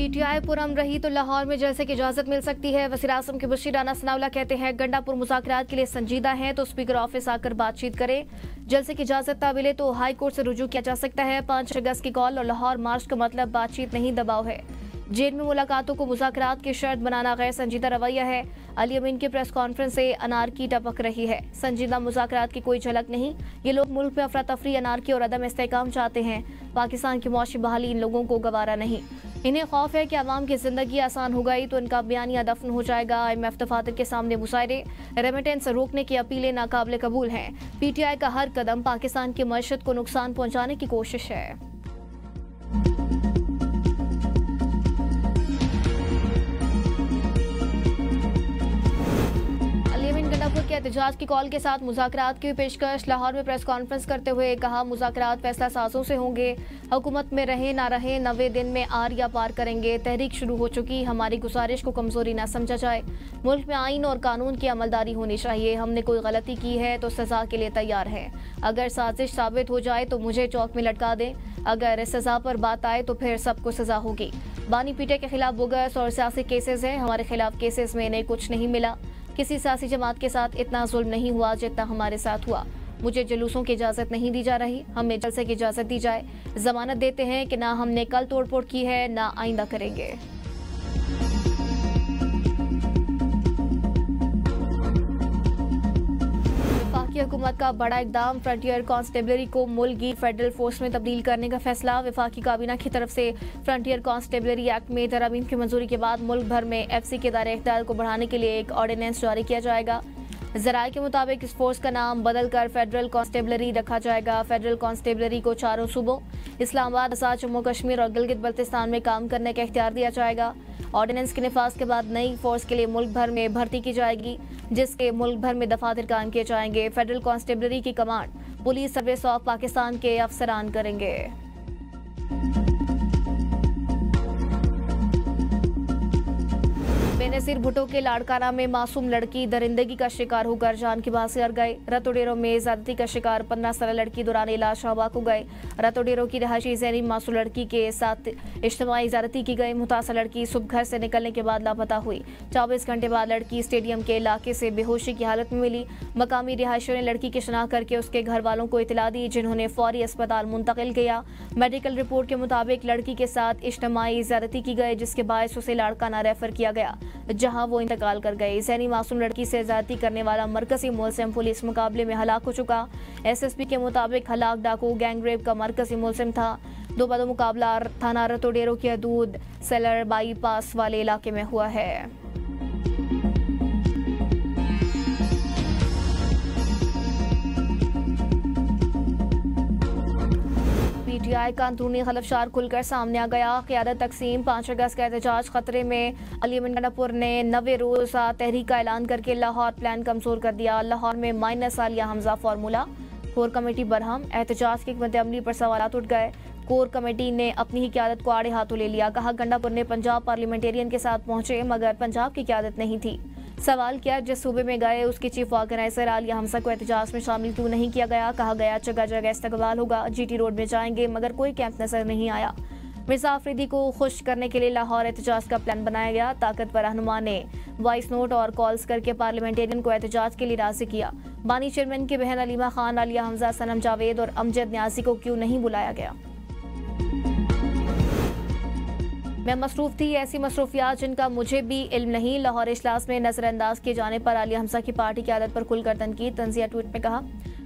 PTI पुरअमन रही तो लाहौर में जलसे की इजाजत मिल सकती है। वज़ीर-ए-आज़म के बशीर राना सनाउल्लाह कहते हैं गंडापुर मुज़ाकरात के लिए संजीदा है तो स्पीकर ऑफिस आकर बातचीत करें। जलसे की इजाजत ना मिले तो हाई कोर्ट से रुजू किया जा सकता है। 5 अगस्त की कॉल और लाहौर मार्च का मतलब बातचीत नहीं दबाव है। जेल में मुलाकातों को मुज़ाकरात की शर्त बनाना गैर संजीदा रवैया है। अली अमीन की प्रेस कॉन्फ्रेंस से अनारकी टपक रही है। संजीदा मुज़ाकरात की कोई झलक नहीं। ये लोग मुल्क में अफरा तफरी, अनारकी और अदम इस्तेहकाम चाहते हैं। पाकिस्तान की मुआशी बहाली इन लोगों को गवारा नहीं। इन्हें खौफ है कि अवाम की जिंदगी आसान हो गई तो इनका बयानिया दफन हो जाएगा। IMF दफातर के सामने मुशायरे, रेमिटेंस रोकने की अपीलें नाकाबिले कबूल हैं। PTI का हर कदम पाकिस्तान की मईशत को नुकसान पहुंचाने की कोशिश है। गंडापुर के एहतजाज की कॉल के साथ मुज़ाकरात की पेशकश। लाहौर में प्रेस कॉन्फ्रेंस करते हुए कहा मुज़ाकरात फैसला साजों से होंगे। हुकूमत में रहे ना रहे 90 दिन में आर या पार करेंगे। तहरीक शुरू हो चुकी, हमारी गुजारिश को कमजोरी ना समझा जाए। मुल्क में आइन और कानून की अमलदारी होनी चाहिए। हमने कोई गलती की है तो सजा के लिए तैयार है। अगर साजिश साबित हो जाए तो मुझे चौक में लटका दें। अगर सजा पर बात आए तो फिर सबको सजा होगी। बानी पीटे के खिलाफ बोगस और सियासी केसेस हैं। हमारे खिलाफ केसेस में इन्हें कुछ नहीं मिला। किसी सियासी जमात के साथ इतना जुल्म नहीं हुआ जितना हमारे साथ हुआ। मुझे जुलूसों की इजाज़त नहीं दी जा रही। हमें जलसे की इजाज़त दी जाए। जमानत देते हैं कि ना हमने कल तोड़फोड़ की है ना आइंदा करेंगे। वफाकी हुकूमत का बड़ा इकदाम, फ्रंटियर कांस्टेबलरी को मुल्क की फेडरल फोर्स में तब्दील करने का फैसला। वफाकी काबीना की तरफ से फ्रंटियर कांस्टेबलरी एक्ट में तरमीम की मंजूरी के बाद मुल्क भर में FC के दायरे इख्तियार को बढ़ाने के लिए एक ऑर्डिनेंस जारी किया जाएगा। ज़राए के मुताबिक इस फोर्स का नाम बदलकर फेडरल कांस्टेबलरी रखा जाएगा। फेडरल कांस्टेबलरी को चारों सूबों इस्लामाबाद, आज़ाद जम्मू कश्मीर और गिलगित बल्तिस्तान में काम करने का इख्तियार दिया जाएगा। ऑर्डिनेंस के निफाज के बाद नई फोर्स के लिए मुल्क भर में भर्ती की जाएगी, जिसके मुल्क भर में दफातर कायम किए जाएंगे। फेडरल कांस्टेबलरी की command police service of Pakistan के अफसरान करेंगे। बेनज़ीर भुट्टो के लाड़काना में मासूम लड़की दरिंदगी का शिकार होकर जान की बात से हार गई। रतोडेरो में ज्यादती का शिकार 15 साल लड़की दौरान इलाज शहबाक हो गए। रतोडेरो की रहायशी जैनी मासूम लड़की के साथ इज्तिमाई ज्यादती की गई। मुतासर लड़की सुबह घर से निकलने के बाद लापता हुई। 24 घंटे बाद लड़की स्टेडियम के इलाके से बेहोशी की हालत में मिली। मकामी रिहायशियों ने लड़की की शनाख्त करके उसके घर वालों को इतला दी, जिन्होंने फौरी अस्पताल मुंतकिल किया। मेडिकल रिपोर्ट के मुताबिक लड़की के साथ इज्तिमाई ज्यादती की गई, जिसके बायस उसे लाड़काना रेफर किया गया, जहां वो इंतकाल कर गई। जैनी मासूम लड़की से ज्यादती करने वाला मरकजी मुलजिम पुलिस मुकाबले में हलाक हो चुका। SSP के मुताबिक हलाक डाकू गैंगरेप का मरकजी मुलजिम था। दो बदो मुकाबला थाना रतोडेरो की हदूद सेलर बाईपास वाले इलाके में हुआ है। PTI का अंदरूनी खलफशार खुलकर सामने आ गया। क़यादत तकसीम, 5 अगस्त का एहतजाज खतरे में। अली अमीन गंडापुर ने 90 रोज़ा तहरीक का ऐलान करके लाहौर प्लान कमजोर कर दिया। लाहौर में minus Alia Hamza formula. Core committee Barham, एहतजाज की हिकमत अमली पर सवालात उठ गए। कोर कमेटी ने अपनी ही क़यादत को आड़े हाथों ले लिया। कहा गंडापुर ने पंजाब पार्लियामेंटेरियन के साथ पहुंचे मगर पंजाब की क़यादत नहीं थी। सवाल किया जिस सूबे में गए उसकी चीफ ऑर्गेनाइजर आलिया हमजा को एहतजाज में शामिल क्यों नहीं किया गया। कहा गया जगह जगह इस्तकबाल होगा, GT रोड में जाएंगे मगर कोई कैंप नजर नहीं आया। मिर्जा आफरीदी को खुश करने के लिए लाहौर एहतजाज का प्लान बनाया गया। ताकतवर रहनुमा ने वॉइस नोट और कॉल्स करके पार्लियामेंटेरियन को एहतजाज के लिए राजी किया। बानी चेयरमैन की बहन अलीमा खान, आलिया हमजा, सनम जावेद और अमजद न्याजी को क्यों नहीं बुलाया गया। मैं मसरूफ थी, ऐसी मसरूफियात जिनका मुझे भी इल्म नहीं। लाहौर इजलास में नजरअंदाज किए जाने पर आलिया हमजा की पार्टी की आदत पर खुलकर तनकीद। तंजिया ट्वीट में कहा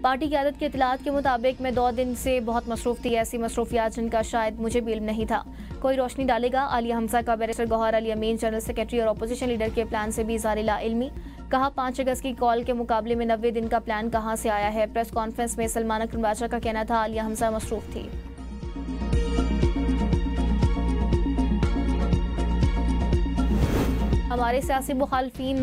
पार्टी की आदत की इतलात के मुताबिक मैं 2 दिन से बहुत मसरूफ थी, ऐसी मसरूफियात जिनका शायद मुझे भी इल्म नहीं था। कोई रोशनी डालेगा। आलिया हमजा का बैरिस्टर गौहर अली अमीन, जनरल सेक्रेटरी और अपोजिशन लीडर के प्लान से भी इज़हार ला इल्मी। कहा 5 अगस्त की कॉल के मुकाबले में 90 दिन का प्लान कहाँ से आया है। प्रेस कॉन्फ्रेंस में सलमान अकरम बादशाह का कहना था आलिया हमजा मसरूफ थी। हमारे सियासी मुखालफीन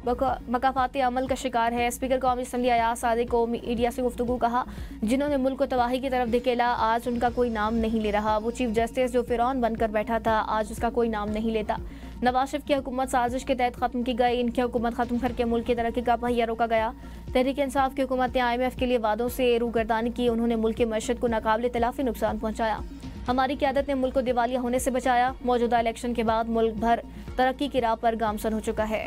मकाफाती अमल का शिकार है। स्पीकर कौमी असम्बली अयाज सादिक को मीडिया से गुफ्तगू कहा जिन्होंने मुल्क को तबाही की तरफ धकेला, आज उनका कोई नाम नहीं ले रहा। वो चीफ जस्टिस जो फिरौन बनकर बैठा था, आज उसका कोई नाम नहीं लेता। नवाज शरीफ की हुकूमत साजिश के तहत खत्म की गई। इनकी हुकूमत खत्म करके मुल्क की तरक्की का पहिया रोका गया। तहरीक इंसाफ की हुकूमत ने IMF के लिए वादों से रूगर्दानी की। उन्होंने मुल्क की मईशत को नाकाबिले तलाफी नुकसान पहुँचाया। हमारी क़यादत ने मुल्क को दिवालिया होने से बचाया। मौजूदा इलेक्शन के बाद मुल्क भर तरक्की की राह पर गामसन हो चुका है।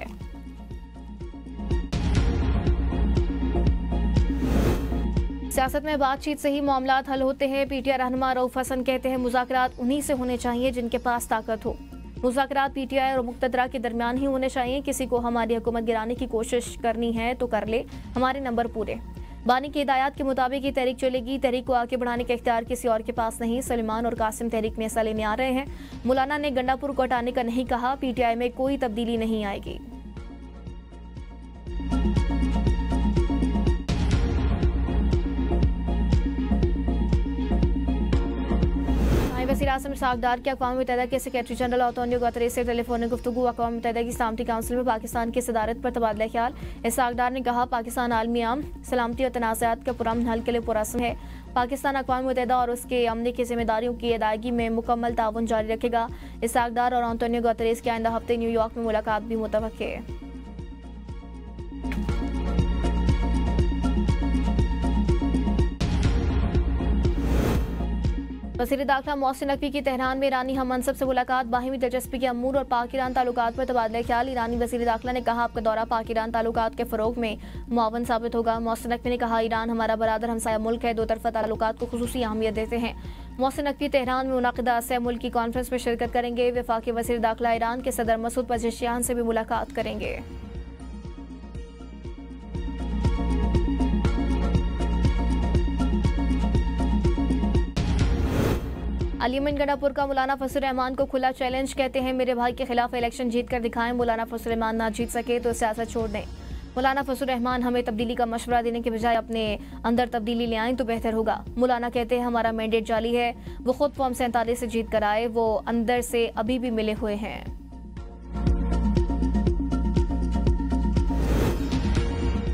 सियासत में बातचीत से ही मामलात हल होते हैं। पीटीआई रहनुमा रऊफ हसन कहते हैं मुज़ाकरात उन्हीं से होने चाहिए जिनके पास ताकत हो। मुज़ाकरात पीटीआई और मुक़तदरा के दरमियान ही होने चाहिए। किसी को हमारी हुकूमत गिराने की कोशिश करनी है तो कर ले, हमारे नंबर पूरे। बानी की हिदायत के मुताबिक ही तहरीक चलेगी। तहरीक को आगे बढ़ाने का इख्तियार किसी और के पास नहीं। सलीमान और कासिम तहरीक में हिस्सा लेने आ रहे हैं। मौलाना ने गंडापुर को हटाने का नहीं कहा। पीटीआई में कोई तब्दीली नहीं आएगी। वज़ीर आज़म इसाक़ के अक़वाम मुत्तहिदा के सेक्रेटरी जनरल अंतोनियो गुतेरेस से टेलीफोनिक गुफ्तगू। अक़वाम मुत्तहिदा की सलामती काउंसिल में पाकिस्तान की सदारत पर तबादला ख्याल। इसाक़ ने कहा पाकिस्तान आलमी आम सलामती और तनाज़ात के पुरअमन हल के लिए पुरअज़्म है। पाकिस्तान अक़वाम मुत्तहिदा और उसके अमन की जिम्मेदारियों की अदायगी में मुकम्मल ताउन जारी रखेगा। इसाक़ और अंतोनियो गुतेरेस की आइंदा हफ्ते न्यूयॉर्क में मुलाकात भी मुतवक्किल है। वज़ीर दाखिला मोहसिन नकवी की तेहरान में ईरानी हम मनसब से मुलाकात। बाहिमी दिलचस्पी के अमूर और पाक ईरान ताल्लुकात पर तबादला ख्याल। ईरानी वज़ीर दाखिला ने कहा आपका दौरा पाक ईरान ताल्लुकात के फ़रोग़ में मुआवन साबित होगा। मोहसिन नकवी ने कहा ईरान हमारा बरादर हमसाया मुल्क है। दो तरफ़ा ताल्लुकात को खुसूसी अहमियत देते हैं। मोहसिन नकवी तेहरान में मुनाक़िदा असम मुल्की कॉन्फ्रेंस में शिरकत करेंगे। वफ़ाक़ी वज़ीर दाखिला ईरान के सदर मसूद पज़ेश्कियान से भी मुलाकात करेंगे। अलीमन गंडापुर का मौलाना फजल रहमान को खुला चैलेंज। कहते हैं मेरे भाई के खिलाफ इलेक्शन जीत कर दिखाएं। मौलाना फजल रहमान ना जीत सके तो सियासत छोड़ दें। मौलाना फजल रहमान हमें तब्दीली का मशवरा देने के बजाय अपने अंदर तब्दीली ले आएं तो बेहतर होगा। मौलाना कहते हैं हमारा मैंडेट जाली है। वो खुद फॉर्म 47 से जीत कर आए। वो अंदर से अभी भी मिले हुए हैं।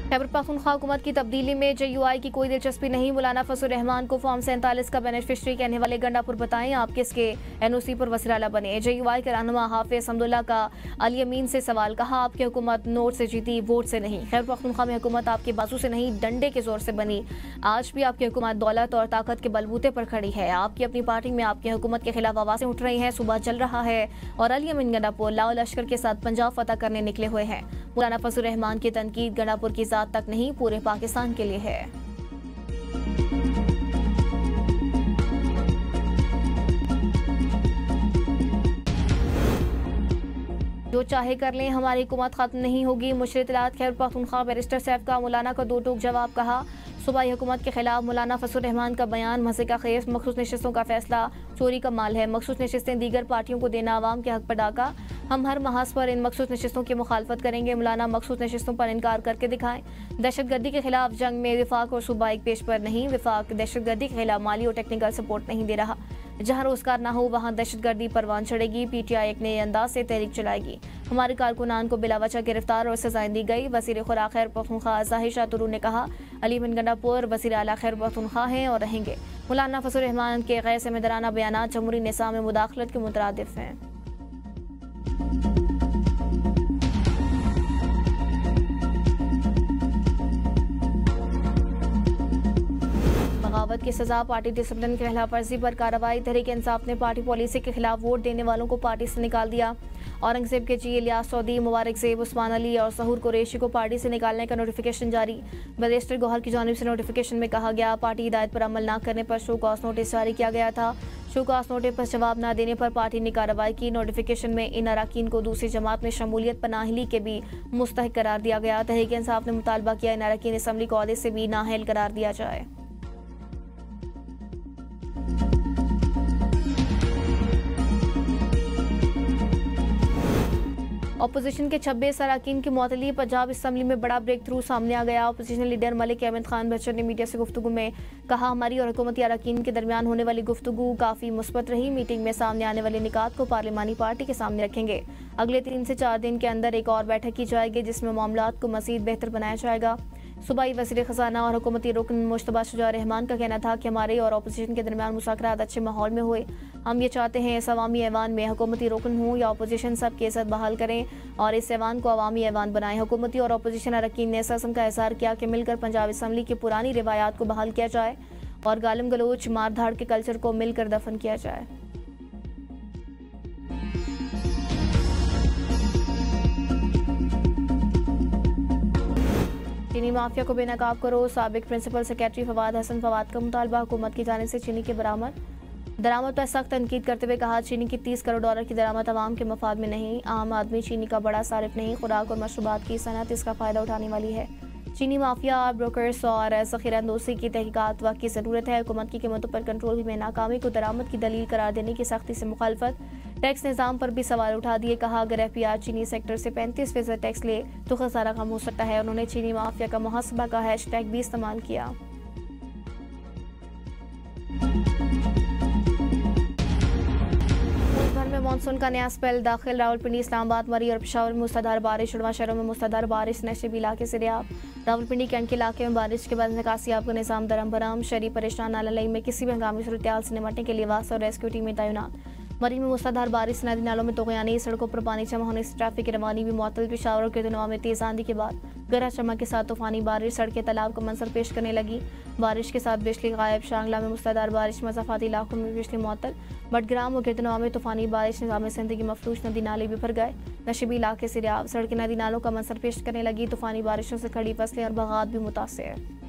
खैबर पख्तूनख्वा हुकूमत की तब्दीली में JUI की कोई दिलचस्पी नहीं। मौलाना फजल रहमान को फॉर्म 47 का बेनिफिशरी कहने वाले गंडापुर बताएं आप किसके NOC पर वज़ीर आला बने। JUI के रहनुमा हाफिज हमदुल्ला का अली अमीन से सवाल। कहा आपकी हुकूमत नोट से जीती, वोट से नहीं। खैबर पख्तूनख्वा में हुकूमत आपके बाजू से नहीं डंडे के जोर से बनी। आज भी आपकी हुकूमत दौलत और ताकत के बलबूते पर खड़ी है। आपकी अपनी पार्टी में आपकी हुकूमत के खिलाफ आवाज़ें उठ रही हैं। सूबा चल रहा है और अली अमीन गंडापुर लाओ लश्कर के साथ पंजाब फतह करने निकले हुए हैं। मौलाना फजल रहमान की तनकीद गंडापुर की जात तक नहीं पूरे पाकिस्तान के लिए है। जो चाहे कर लें हमारी हुकूमत खत्म नहीं होगी। मुशर इत्तलात खैबर पख्तूनख्वा बैरिस्टर सैफ का मौलाना का दो टूक जवाब। कहा सूबाई हुकूमत के खिलाफ मौलाना फजल रहमान का बयान मज़े का खेस। मखसूस नशिस्तों का फैसला चोरी का माल है। मखसूस नशिस्तें दीगर पार्टियों को देना आवाम के हक पर डाका। हम हर महाज पर इन मखसूस नशिस्तों की मुखालफत करेंगे। मौलाना मखसूस नशिस्तों पर इनकार करके दिखाएं। दहशतगर्दी के खिलाफ जंग में विफाक और सूबा एक पेश पर नहीं। विफाक दहशतगर्दी के खिलाफ माली और टेक्निकल सपोर्ट नहीं दे रहा। जहाँ रोजगार ना हो वहाँ दहशतगर्दी परवान चढ़ेगी। PTI एक नए अंदाज से तहरीक चलाएगी। हमारे कारकुनान को बिलावजह गिरफ्तार और सजाएं दी गई। वज़ीर खुराक खैबर पख्तूनख्वा ज़ाहिर शाह तुरू ने कहा अलीमन गंडापुर वज़ीर आला खैबर पख्तूनख्वा हैं और रहेंगे। मौलाना फजल रहमान के गैर ज़िम्मेदाराना बयानात जमहूरी निज़ाम में मुदाखलत के मुतरादिफ हैं। बगावत की सजा, पार्टी डिसिप्लिन की खिलाफ वर्जी पर कार्रवाई। तहरीक इंसाफ ने पार्टी पॉलिसी के खिलाफ वोट देने वालों को पार्टी से निकाल दिया। औरंगजेब के जी इलियास सऊदी, मुबारक ज़ेब, उस्मान अली और सहूर कुरैशी को पार्टी से निकालने का नोटिफिकेशन जारी। बैरिस्टर गौहर की जानिब से नोटिफिकेशन में कहा गया पार्टी हिदायत पर अमल न करने पर शो कॉज नोटिस जारी किया गया था। शो कॉज नोटिस पर जवाब न देने पर पार्टी ने कार्रवाई की। नोटिफिकेशन में इन अरकान को दूसरी जमात में शमूलियत पर नाअहली के भी मुस्तहिक करार दिया गया। तहरीक इंसाफ ने मुतालबा किया इन अरकान असम्बली को ओहदे से भी नाअहल करार दिया जाए। अपोजिशन के 26 अरकान की मुअत्तली। पंजाब असम्बली में बड़ा ब्रेक थ्रू सामने आ गया। अपोजिशन लीडर मलिक अहमद खान बचर ने मीडिया से गुफ्तगू में कहा हमारी और हुकूमती अरकान के दरमियान होने वाली गुफ्तगू काफ़ी मुस्बत रही। मीटिंग में सामने आने वाले निकात को पार्लिमानी पार्टी के सामने रखेंगे। अगले 3 से 4 दिन के अंदर एक और बैठक की जाएगी जिसमें मामलात को मज़ीद बेहतर बनाया जाएगा। सूबाई वज़ीर ख़जाना और हुकूमती रुकन मुश्तबा शुजा रहमान का कहना था कि हमारे और अपोजिशन के दरमियान मुज़ाकरात अच्छे माहौल में हुए। हम ये चाहते हैं इस अवामी ऐवान में हुकूमती रुकन हो या अपोजिशन सब की इज़्ज़त बहाल करें और इस ऐवान को अवामी ऐवान बनाएं। हुकूमती और अपोजिशन अरकान ने इस अज़्म का इज़हार किया कि मिलकर पंजाब असम्बली की पुरानी रिवायात को बहाल किया जाए। और गालिम गलोच मार धाड़ के कल्चर को मिलकर दफन किया जाए। चीनी माफिया को बेनकाब करो, साबिक प्रिंसिपल सेक्रेटरी फवाद हसन फवाद का मुतालबा। हुकूमत की जानिब से चीनी के दरामद पर सख्त तनकीद करते हुए कहा, चीनी की 30 करोड़ डॉलर की दरामद आवाम के मफाद में नहीं। आम आदमी चीनी का बड़ा सारिफ नहीं, खुराक और मशरूबात की सनत इसका फ़ायदा उठाने वाली है। चीनी माफिया, ब्रोकर्स और ज़ख़ीरांदोज़ी की तहकीकात वक्त की ज़रूरत है। हुकूमत की कीमतों पर कंट्रोल में नाकामी को दरामद की दलील करार देने की सख्ती से मुखालफत। टैक्स निज़ाम पर भी सवाल उठा दिए। कहा, अगर FPR चीनी सेक्टर से 35% टैक्स ले तो खसारा कम हो सकता है। उन्होंने चीनी माफिया का मुहासबा का हैशटैग भी इस्तेमाल किया। मानसून का नया स्पेल दाखिल। रावलपिंडी, इस्लामाबाद, मरी और पेशावर में मूसलाधार बारिश। उड़वा शहरों में मूसलाधार बारिश। नशेबी इलाके से रियाब। रावलपिंडी कैंट के इलाके में बारिश के बाद निकासियाब का निज़ाम दरम बराम। शहरी परेशान। नाला में किसी भी हंगामी सूरत से निपटने के लिए वास और रेस्क्यू टीमें तैनात। मरी में मूसलाधार बारिश, नदी नालों में तोगयानी, सड़कों पर पानी जमा होने से ट्रैफिक की रवानी भी मुअत्तल। पेशावर और किरतनवा में तेज आंधी के बाद गरज चमक के साथ तूफानी बारिश। सड़कें तालाब का मंजर पेश करने लगी। बारिश के साथ बिजली गायब। शांगला में मूसलाधार बारिश। मज़ाफ़ाती इलाकों में बिजली मुअत्तल। बटग्राम और किरतनवा में तूफानी बारिश। निज़ाम ज़िंदगी मफलूज। नदी नाले भी भर गए। नशेबी इलाके से रियाब। सड़कें नदी नालों का मंजर पेश करने लगी। तूफानी बारिशों से खड़ी फसलें और बागात भी मुतासिर।